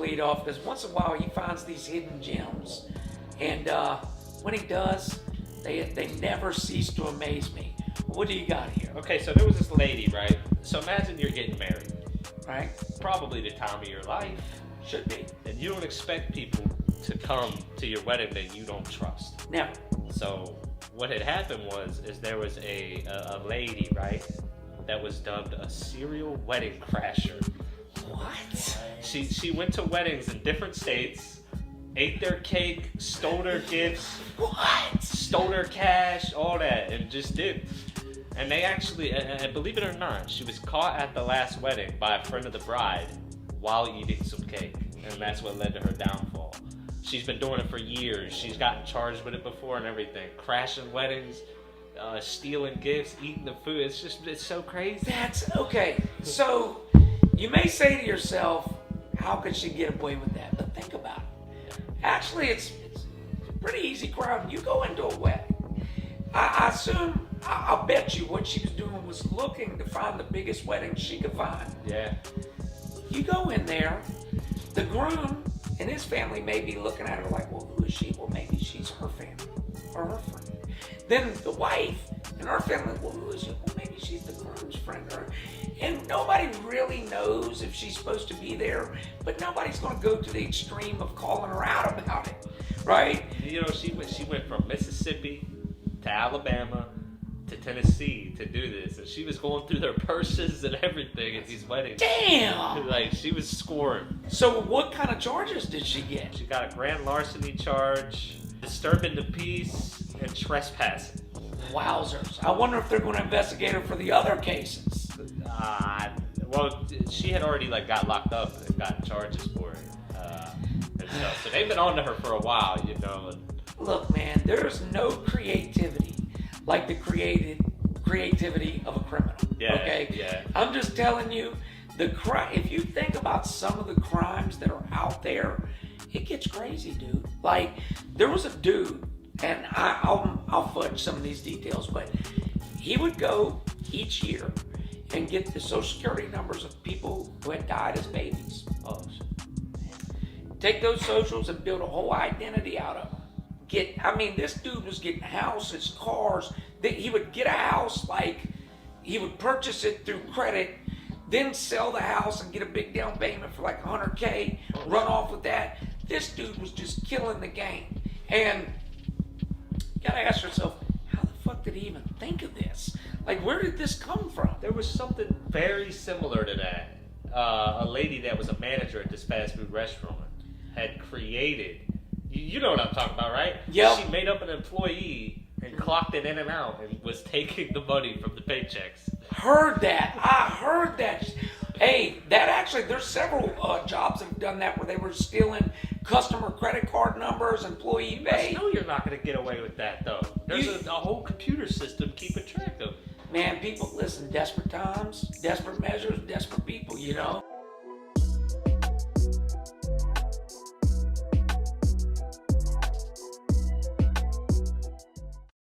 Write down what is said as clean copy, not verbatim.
lead off because once in a while he finds these hidden gems, and when he does, they never cease to amaze me. What do you got here? Okay, so there was this lady, right? So imagine you're getting married, Right? probably the time of your life, Should be. and you don't expect people to come to your wedding that you don't trust. Never. So what had happened is there was a lady, right, that was dubbed a serial wedding crasher. What? She went to weddings in different states, ate their cake, stole their gifts, What? stole their cash, all that, and just did. And they actually, and believe it or not, she was caught at the last wedding by a friend of the bride while eating some cake, and that's what led to her downfall. She's been doing it for years. She's gotten charged with it before and everything. Crashing weddings, stealing gifts, eating the food. It's so crazy. That's okay. So you may say to yourself, how could she get away with that? But think about it. Actually, it's a pretty easy crime. You go into a wedding. I assume, I'll bet you what she was doing was looking to find the biggest wedding she could find. Yeah. You go in there, the groom and his family may be looking at her like, well, who is she? Well, maybe she's her family or her friend. Then the wife and her family, well, who is she? Well, maybe she's the groom's friend. And nobody really knows if she's supposed to be there, but nobody's going to go to the extreme of calling her out about it, right? You know, she went from Mississippi to Alabama to Tennessee to do this, and she was going through their purses and everything at these weddings. Damn! Like, she was scoring. So what kind of charges did she get? She got a grand larceny charge, disturbing the peace, and trespassing. Wowzers. I wonder if they're going to investigate her for the other cases. Well, she had already got locked up and gotten charges for it and stuff. So they've been on to her for a while, you know. Look, man, there's no creativity like the creativity of a criminal. Yeah, okay? yeah. I'm just telling you, if you think about some of the crimes that are out there, it gets crazy, dude. Like, there was a dude, and I'll fudge some of these details, but he would go each year and get the social security numbers of people who had died as babies. Oh, Take those socials and build a whole identity out of them. This dude was getting houses, cars. He would get a house, he would purchase it through credit, then sell the house and get a big down payment for $100K, run off with that. This dude was just killing the game. And you gotta ask yourself, how the fuck did he even think of this? Where did this come from? there was something very similar to that. A lady that was a manager at this fast food restaurant had created, you know what I'm talking about, right? Yep. She made up an employee and clocked it in and out and was taking the money from the paychecks. Heard that. I heard that. Hey, there's several jobs that have done that where they were stealing customer credit card numbers, employee pay. I know you're not going to get away with that, though. There's a whole computer system keeping track of it. Man, people, listen, desperate times, desperate measures, desperate people, you know?